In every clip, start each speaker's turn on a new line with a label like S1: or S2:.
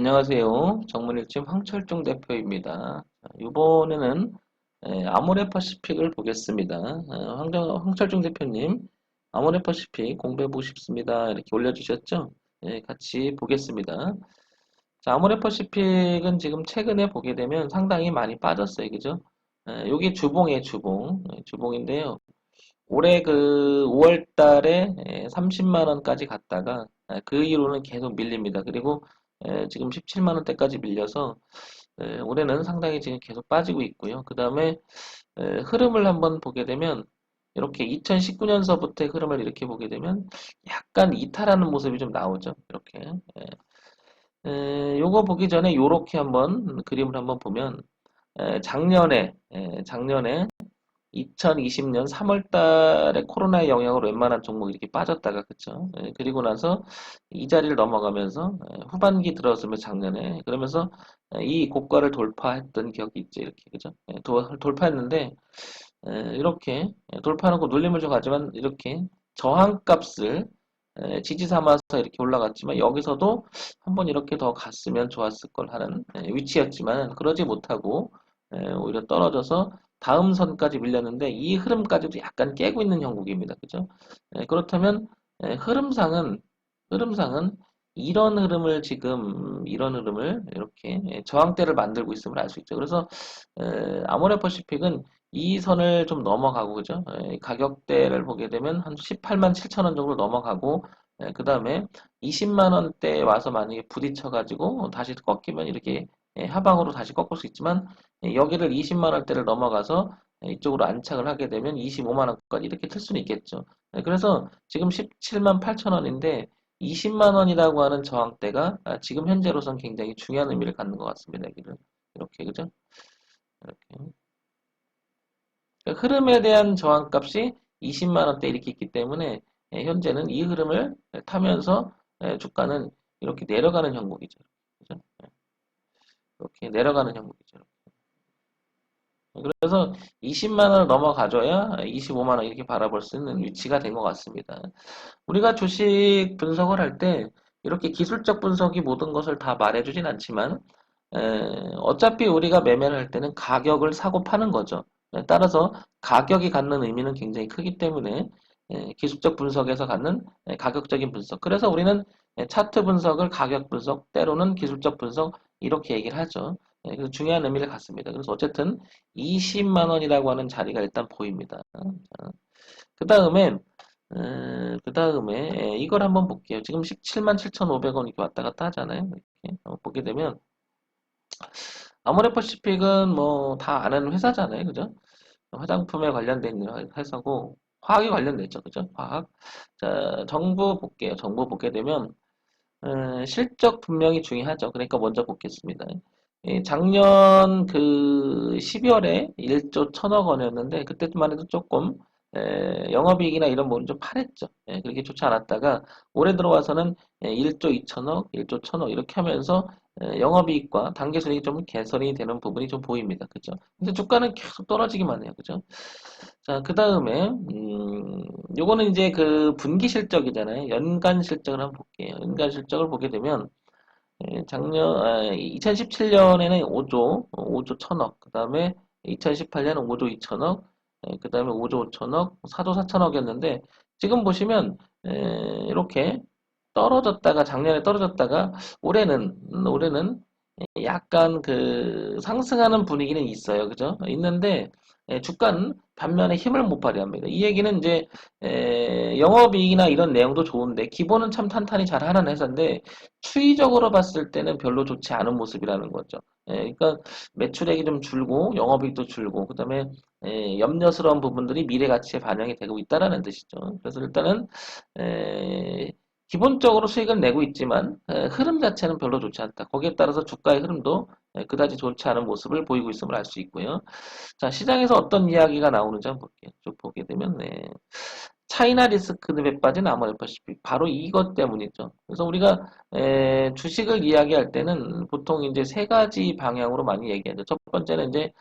S1: 안녕하세요. 정문일침 황철중 대표입니다. 이번에는 아모레퍼시픽을 보겠습니다. 황철중 대표님, 아모레퍼시픽 공부해보고 싶습니다. 이렇게 올려주셨죠? 같이 보겠습니다. 자, 아모레퍼시픽은 지금 최근에 보게 되면 상당히 많이 빠졌어요. 그죠? 여기 주봉이에요, 주봉. 주봉인데요. 올해 그 5월 달에 30만 원까지 갔다가 그 이후로는 계속 밀립니다. 그리고 지금 17만 원대까지 밀려서 올해는 상당히 지금 계속 빠지고 있고요. 그 다음에 흐름을 한번 보게 되면 이렇게 2019년서부터의 흐름을 이렇게 보게 되면 약간 이탈하는 모습이 좀 나오죠. 이렇게. 요거 보기 전에 요렇게 한번 그림을 한번 보면 작년에 2020년 3월 달에 코로나의 영향으로 웬만한 종목이 이렇게 빠졌다가, 그쵸? 그리고 나서 이 자리를 넘어가면서 후반기 들어서면 작년에 그러면서 이 고가를 돌파했던 기억이 있죠. 이렇게, 그죠? 돌파했는데 이렇게 돌파하고 눌림을 좀 가지만 이렇게 저항값을 지지 삼아서 이렇게 올라갔지만 여기서도 한번 이렇게 더 갔으면 좋았을 걸 하는 위치였지만 그러지 못하고 오히려 떨어져서 다음 선까지 밀렸는데 이 흐름까지도 약간 깨고 있는 형국입니다. 그죠? 그렇다면 흐름상은 이런 흐름을 이렇게 저항대를 만들고 있음을 알 수 있죠. 그래서 아모레퍼시픽은 이 선을 좀 넘어가고, 그죠? 가격대를 보게 되면 한 18만 7천 원 정도 넘어가고 그 다음에 20만 원대에 와서 만약에 부딪혀가지고 다시 꺾이면 이렇게 하방으로 다시 꺾을 수 있지만 여기를 20만 원대를 넘어가서 이쪽으로 안착을 하게 되면 25만 원까지 이렇게 틀 수는 있겠죠. 그래서 지금 17만 8천 원인데 20만 원이라고 하는 저항대가 지금 현재로선 굉장히 중요한 의미를 갖는 것 같습니다. 여기를 이렇게, 그죠? 이렇게. 그러니까 흐름에 대한 저항값이 20만 원대 이렇게 있기 때문에 현재는 이 흐름을 타면서 주가는 이렇게 내려가는 형국이죠. 그죠? 이렇게 내려가는 형국이죠. 그래서 20만 원을 넘어가줘야 25만 원 이렇게 바라볼 수 있는 위치가 된 것 같습니다. 우리가 주식 분석을 할 때 이렇게 기술적 분석이 모든 것을 다 말해주진 않지만 어차피 우리가 매매를 할 때는 가격을 사고 파는 거죠. 따라서 가격이 갖는 의미는 굉장히 크기 때문에 기술적 분석에서 갖는 가격적인 분석. 그래서 우리는 차트 분석을 가격 분석, 때로는 기술적 분석 이렇게 얘기를 하죠. 그래서 중요한 의미를 갖습니다. 그래서 어쨌든 20만 원이라고 하는 자리가 일단 보입니다. 그 다음에 이걸 한번 볼게요. 지금 17만 7,500원 이렇게 왔다 갔다 하잖아요. 이렇게 보게 되면 아모레퍼시픽은 뭐 다 아는 회사잖아요. 그죠? 화장품에 관련된 회사고 화학에 관련됐죠. 그죠? 화학. 자, 정보 볼게요. 정보 보게 되면 실적 분명히 중요하죠. 그러니까 먼저 보겠습니다. 작년 그 12월에 1조 1천억 원이었는데 그때만 해도 조금 영업이익이나 이런 부분 좀 파랬죠. 그렇게 좋지 않았다가 올해 들어와서는 1조 2천억, 1조 1천억 이렇게 하면서 영업이익과 당기순이익이 좀 개선이 되는 부분이 좀 보입니다. 그죠? 근데 주가는 계속 떨어지기만 해요. 그죠? 자, 그 다음에 요거는 이제 그 분기 실적이잖아요. 연간 실적을 한번 볼게요. 연간 실적을 보게 되면 2017년에는 5조 1000억, 그 다음에 2018년은 5조 2천억, 그 다음에 5조 5천억, 4조 4천억이었는데, 지금 보시면, 이렇게 떨어졌다가, 작년에 떨어졌다가, 올해는 약간 그 상승하는 분위기는 있어요. 그죠? 있는데, 주가는 반면에 힘을 못 발휘합니다. 이 얘기는 이제, 영업이익이나 이런 내용도 좋은데, 기본은 참 탄탄히 잘 하는 회사인데, 추이적으로 봤을 때는 별로 좋지 않은 모습이라는 거죠. 그러니까 매출액이 좀 줄고 영업이익도 줄고 그다음에 염려스러운 부분들이 미래 가치에 반영이 되고 있다라는 뜻이죠. 그래서 일단은 에, 기본적으로 수익을 내고 있지만 흐름 자체는 별로 좋지 않다. 거기에 따라서 주가의 흐름도 그다지 좋지 않은 모습을 보이고 있음을 알 수 있고요. 자, 시장에서 어떤 이야기가 나오는지 한번 볼게요. 쭉 보게 되면 차이나 리스크급에 빠진 아모레퍼시픽 바로 이것 때문이죠. 그래서 우리가 주식을 이야기할 때는 보통 이제 세 가지 방향으로 많이 얘기하죠. 첫 번째는 이제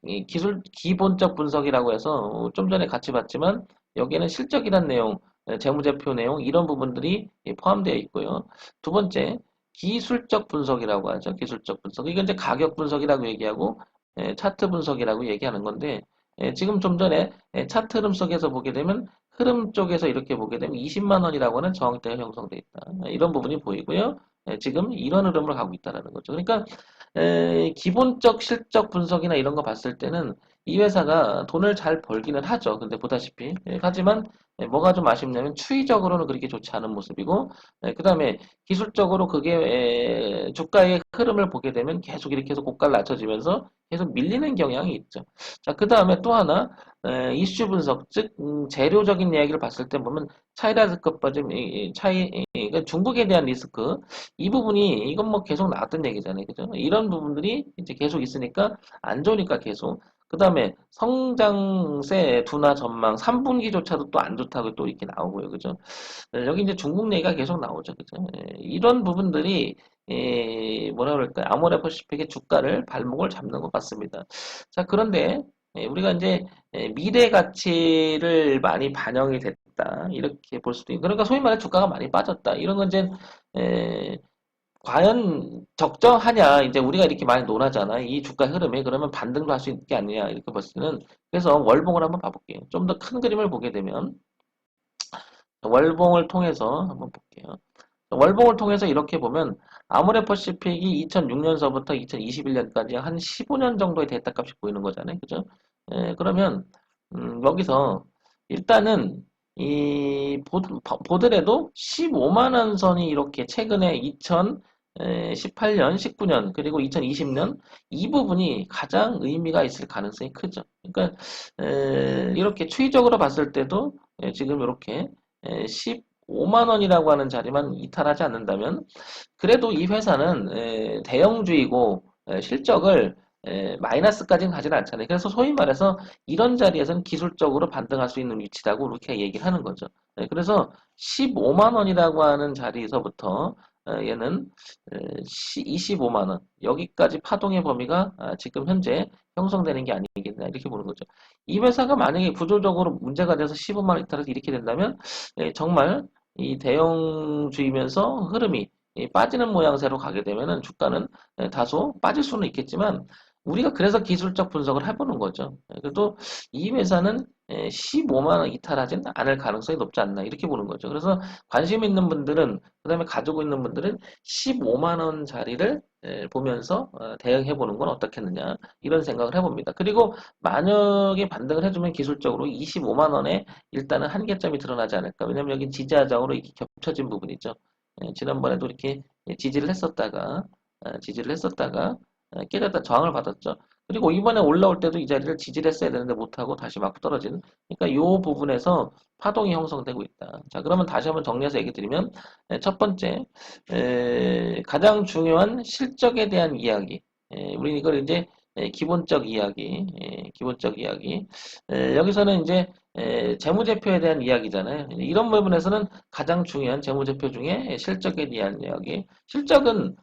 S1: 이 기술 기본적 분석이라고 해서 좀 전에 같이 봤지만 여기에는 실적이란 내용, 재무제표 내용 이런 부분들이 포함되어 있고요. 두 번째 기술적 분석이라고 하죠. 기술적 분석. 이건 이제 가격 분석이라고 얘기하고 차트 분석이라고 얘기하는 건데 지금 좀 전에 차트 흐름 속에서 보게 되면 흐름 쪽에서 이렇게 보게 되면 20만 원이라고 하는 저항대가 형성돼 있다. 이런 부분이 보이고요. 지금 이런 흐름으로 가고 있다는 거죠. 그러니까 기본적 실적 분석이나 이런 거 봤을 때는 이 회사가 돈을 잘 벌기는 하죠. 근데 보다시피. 하지만 뭐가 좀 아쉽냐면 추이적으로는 그렇게 좋지 않은 모습이고 그 다음에 기술적으로 그게 주가의 흐름을 보게 되면 계속 이렇게 해서 고가를 낮춰지면서 계속 밀리는 경향이 있죠. 자, 그 다음에 또 하나 이슈 분석, 즉 재료적인 이야기를 봤을 때 보면 차이나 리스크 빠짐, 그러니까 중국에 대한 리스크 이 부분이 이건 뭐 계속 나왔던 얘기잖아요, 그죠? 이런 부분들이 이제 계속 있으니까 안 좋으니까 계속. 그 다음에 성장세 둔화 전망 3분기조차도 또 안 좋다고 또 이렇게 나오고요, 그죠? 여기 이제 중국 얘기가 계속 나오죠. 그죠? 이런 부분들이 뭐라 그럴까요? 아모레퍼시픽의 주가를 발목을 잡는 것 같습니다. 자, 그런데 우리가 이제 미래 가치를 많이 반영이 됐다. 이렇게 볼 수도 있고. 그러니까 소위 말해 주가가 많이 빠졌다. 이런 건 이제 에, 과연 적정하냐? 이제 우리가 이렇게 많이 논하잖아. 이 주가 흐름에 그러면 반등도 할 수 있는 게 아니냐? 이렇게 봤을 때는 그래서 월봉을 한번 봐볼게요. 좀 더 큰 그림을 보게 되면 월봉을 통해서 한번 볼게요. 월봉을 통해서 이렇게 보면 아모레퍼시픽이 2006년서부터 2021년까지 한 15년 정도의 데이터 값이 보이는 거잖아요. 그죠? 그러면 여기서 일단은 이 보더라도 15만 원 선이 이렇게 최근에 2018년, 19년 그리고 2020년 이 부분이 가장 의미가 있을 가능성이 크죠. 그러니까 이렇게 추이적으로 봤을 때도 지금 이렇게 15만 원이라고 하는 자리만 이탈하지 않는다면 그래도 이 회사는 대형주이고 실적을 마이너스까지는 가지는 않잖아요. 그래서 소위 말해서 이런 자리에서는 기술적으로 반등할 수 있는 위치라고 이렇게 얘기를 하는 거죠. 그래서 15만 원이라고 하는 자리에서부터 얘는 25만 원 여기까지 파동의 범위가 지금 현재 형성되는 게 아니겠나 이렇게 보는 거죠. 이 회사가 만약에 구조적으로 문제가 돼서 15만 원 이탈해서 이렇게 된다면 정말 이 대형주이면서 흐름이 빠지는 모양새로 가게 되면은 주가는 다소 빠질 수는 있겠지만 우리가 그래서 기술적 분석을 해보는 거죠. 그래도 이 회사는 15만 원 이탈하지는 않을 가능성이 높지 않나 이렇게 보는 거죠. 그래서 관심 있는 분들은 그다음에 가지고 있는 분들은 15만 원 자리를 보면서 대응해 보는 건 어떻겠느냐 이런 생각을 해봅니다. 그리고 만약에 반등을 해주면 기술적으로 25만 원에 일단은 한계점이 드러나지 않을까. 왜냐면 여기 지지하장으로 이렇게 겹쳐진 부분이죠. 지난번에도 이렇게 지지를 했었다가 깨졌다 저항을 받았죠. 그리고 이번에 올라올 때도 이 자리를 지지를 했어야 되는데 못하고 다시 막 떨어지는. 그러니까 이 부분에서 파동이 형성되고 있다. 자, 그러면 다시 한번 정리해서 얘기 드리면 첫 번째 가장 중요한 실적에 대한 이야기. 우리는 이걸 이제 기본적 이야기, 기본적 이야기. 여기서는 이제 재무제표에 대한 이야기잖아요. 이런 부분에서는 가장 중요한 재무제표 중에 실적에 대한 이야기. 실적은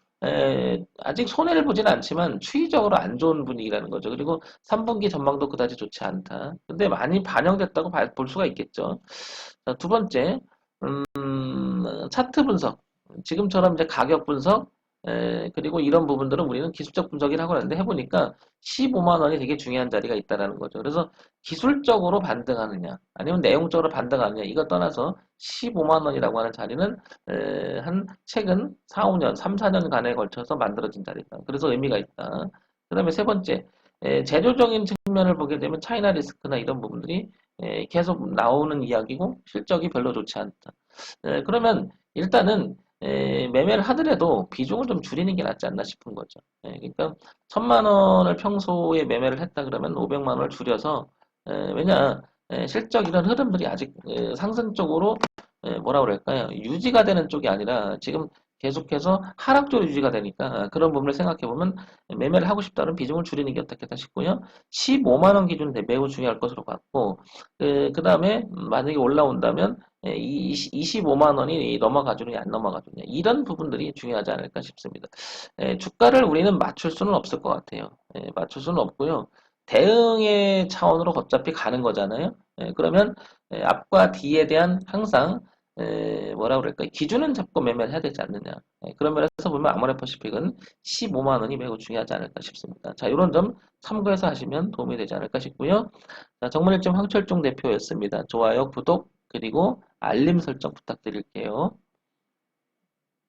S1: 아직 손해를 보지는 않지만 추이적으로 안 좋은 분위기라는 거죠. 그리고 3분기 전망도 그다지 좋지 않다. 근데 많이 반영됐다고 볼 수가 있겠죠. 자, 두 번째, 차트 분석. 지금처럼 이제 가격 분석, 그리고 이런 부분들은 우리는 기술적 분석이라고 하는데 해보니까 15만 원이 되게 중요한 자리가 있다라는 거죠. 그래서 기술적으로 반등하느냐, 아니면 내용적으로 반등하느냐, 이거 떠나서 15만 원이라고 하는 자리는 한 최근 4, 5년, 3, 4년간에 걸쳐서 만들어진 자리다. 그래서 의미가 있다. 그 다음에 세 번째, 재료적인 측면을 보게 되면 차이나 리스크나 이런 부분들이 계속 나오는 이야기고 실적이 별로 좋지 않다. 그러면 일단은 매매를 하더라도 비중을 좀 줄이는 게 낫지 않나 싶은 거죠. 그러니까 1,000만 원을 평소에 매매를 했다 그러면 500만 원을 줄여서 왜냐 실적 이런 흐름들이 아직 상승 쪽으로 뭐라 그럴까요? 유지가 되는 쪽이 아니라 지금 계속해서 하락적으로 유지가 되니까 그런 부분을 생각해 보면 매매를 하고 싶다는 비중을 줄이는 게 어떻겠다 싶고요. 15만 원 기준 매우 중요할 것으로 봤고 그 다음에 만약에 올라온다면 25만 원이 넘어가주느냐 안 넘어가주느냐 이런 부분들이 중요하지 않을까 싶습니다. 주가를 우리는 맞출 수는 없을 것 같아요. 맞출 수는 없고요. 대응의 차원으로 어차피 가는 거잖아요. 그러면 앞과 뒤에 대한 항상 뭐라 그럴까, 기준은 잡고 매매를 해야 되지 않느냐. 그런 면에서 보면 아모레퍼시픽은 15만 원이 매우 중요하지 않을까 싶습니다. 자, 이런 점 참고해서 하시면 도움이 되지 않을까 싶고요. 자, 정문일점 황철중 대표였습니다. 좋아요, 구독, 그리고 알림 설정 부탁드릴게요.